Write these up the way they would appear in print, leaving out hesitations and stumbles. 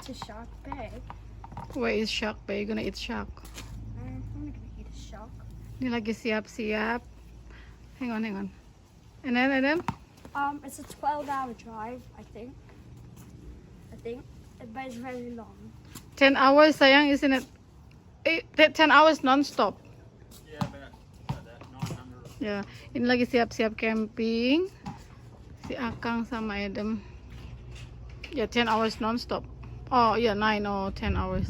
to Shark Bay. Where is Shark Bay? You gonna eat shark? I'm gonna eat a shark. Ini lagi siap-siap. Hang on. And then Adam? It's a 12-hour drive, I think. But it's very long. 10 hours sayang, isn't it? 10 hours non-stop. Yeah, about that 900. Ya, ini lagi siap-siap camping. Si Akang sama Adam. Ya, 10 hours non-stop. Oh, ya, 9 or 10 hours.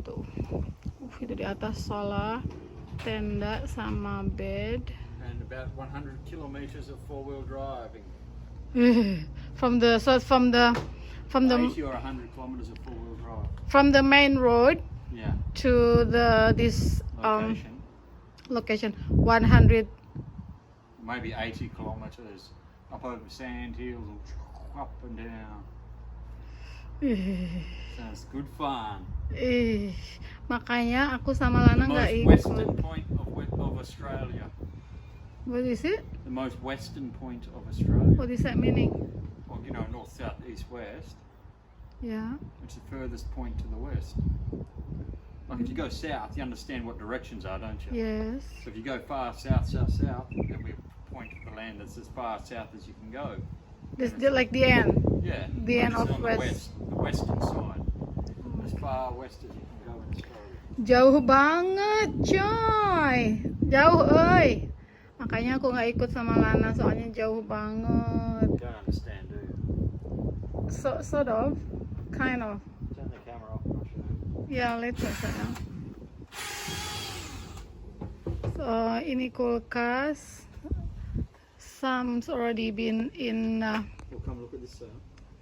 Tuh. Itu di atas solar, tenda sama bed. And about 100 kilometers of four-wheel driving. From the 80 or 100 kilometers of four-wheel drive. from the main road Yeah. to this Location. location 100. Maybe 80 kilometers up over sand hills, up and down. So it's good fun. Makanya aku sama The Lana nggak most ikut. western point of Australia. What is it? The most western point of Australia. What is that meaning? Well, north, south, east, west. Yeah. It's the furthest point to the west. Like if you go south, you understand what directions are, don't you? Yes. So if you go far south, there'll be a point of the land that's as far south as you can go. This like the end. Yeah. The end It's of on west. the western side. As far west as you can go in Australia. Jauh banget, coy. Jauh, euy. Makanya aku nggak ikut sama Lana soalnya jauh banget. You don't understand, do you? Sort of, kind of. Turn the camera off and I'll show you. Ya, later sayang. So, ini kulkas. Some's already been in. We'll come look at this.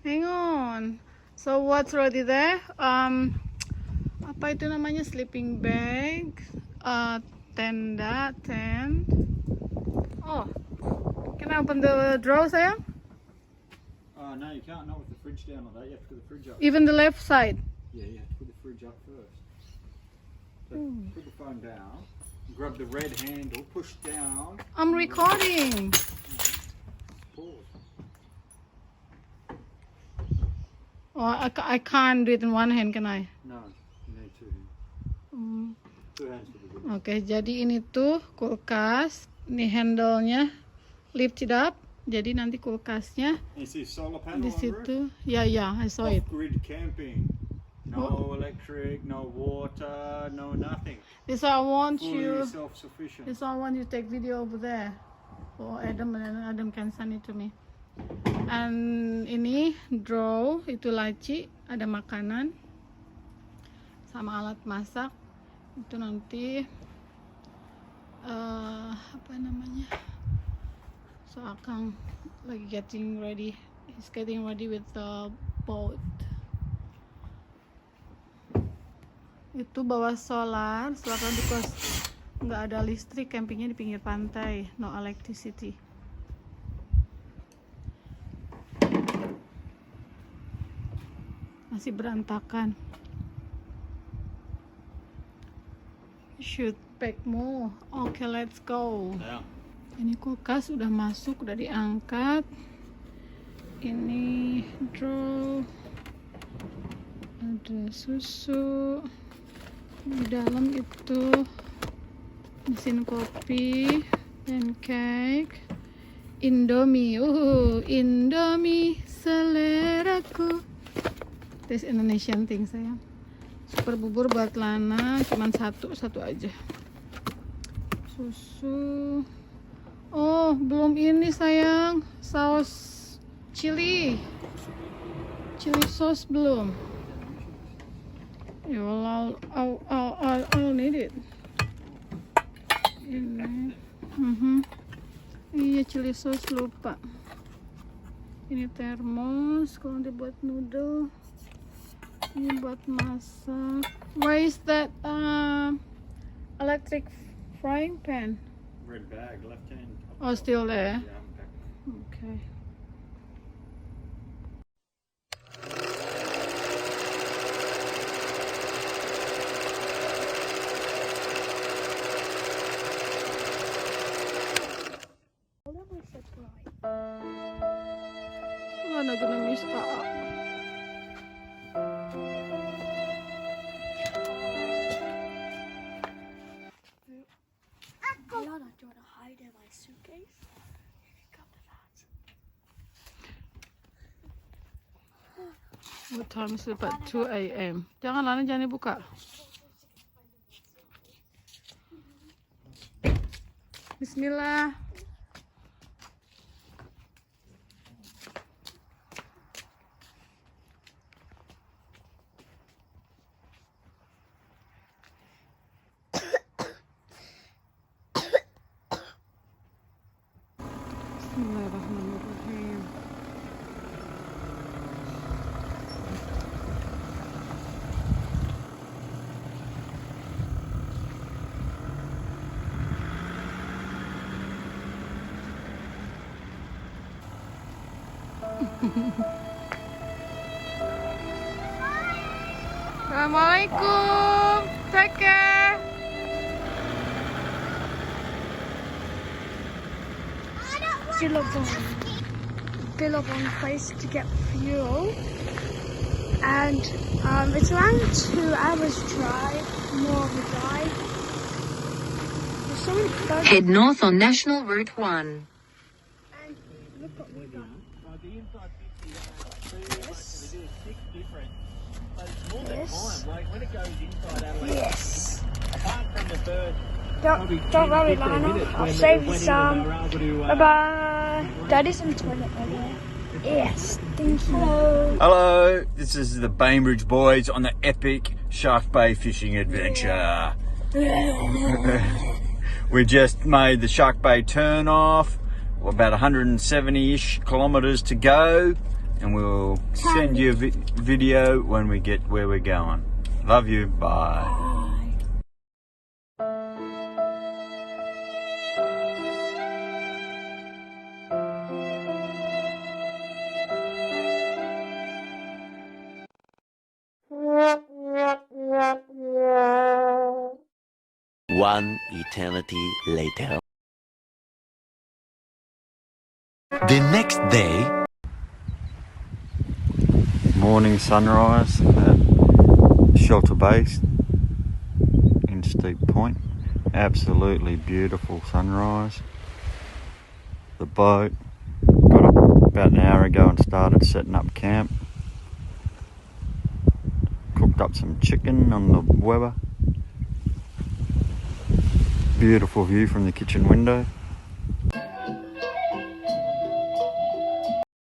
Hang on. So what's already there? Apa itu namanya? Sleeping bag, tenda, tent. Oh, can I open the drawer, sayang? No, you can't. Not with the fridge down like that. You have to put the fridge up. Even the left side. Yeah, you have to put the fridge up first. So put the phone down. Grab the red handle. Push down. I'm recording. Pause. Oh, I can't do it in one hand, can I? No, you need two hands. Two hands will be good. Oke, jadi ini tuh kulkas. Ini handle-nya lift it up. Jadi nanti kulkasnya You see solar panel di on the roof? situ. Ya, I saw it. Off-grid camping. No electric, no water, no nothing. This I want Fully you. self-sufficient. This I want you to take video over there for Adam, and Adam can send it to me. And ini draw, itu laci, ada makanan sama alat masak. Itu nanti apa namanya? So Akang lagi getting ready. He's getting ready with the boat. Itu bawa solar because nggak ada listrik, campingnya di pinggir pantai, no electricity. Masih berantakan. Should pack more. Okay, let's go. Yeah. Ini kulkas udah masuk, udah diangkat. Ini draw, ada susu. Di dalam itu mesin kopi, pancake, Indomie. Indomie seleraku. This Indonesian thing, sayang. Super bubur buat Lana, cuman satu aja. Susu. Oh, belum ini sayang. Saus chili sauce belum. Ya, well, I'll need it. Ini. Iya, chili sauce lupa. Ini termos kalau dibuat noodle. Ini buat masak. Where is that electric frying pan? Red bag, left hand. Oh, still there. Yeah, I'm back. Okay. Lana gonna miss Aa. Do you want to hide in my suitcase? You can come to that. What time is it? About 2 a.m. Jangan Lana, jangan dibuka. Bismillah. Bismillahirrahmanirrahim. Assalamualaikum. Take care. Billabong place to get fuel, and it's around 2 hours drive, more of a drive. There's so many birds. Head north on National Route 1. And look what we got. Yes. Yes. Don't worry, Lana. I'll save you some. Bye bye. Daddy's in the toilet over there. Yes. Thank you. Hello, this is the Bainbridge boys on the epic Shark Bay fishing adventure. We just made the Shark Bay turn off. About 170-ish kilometres to go, and we'll send you a video when we get where we're going. Love you. Bye. One eternity later. The next day. Morning sunrise at Shelter Base in Steep Point. Absolutely beautiful sunrise. The boat got up about an hour ago and started setting up camp. Cooked up some chicken on the Weber. Beautiful view from the kitchen window.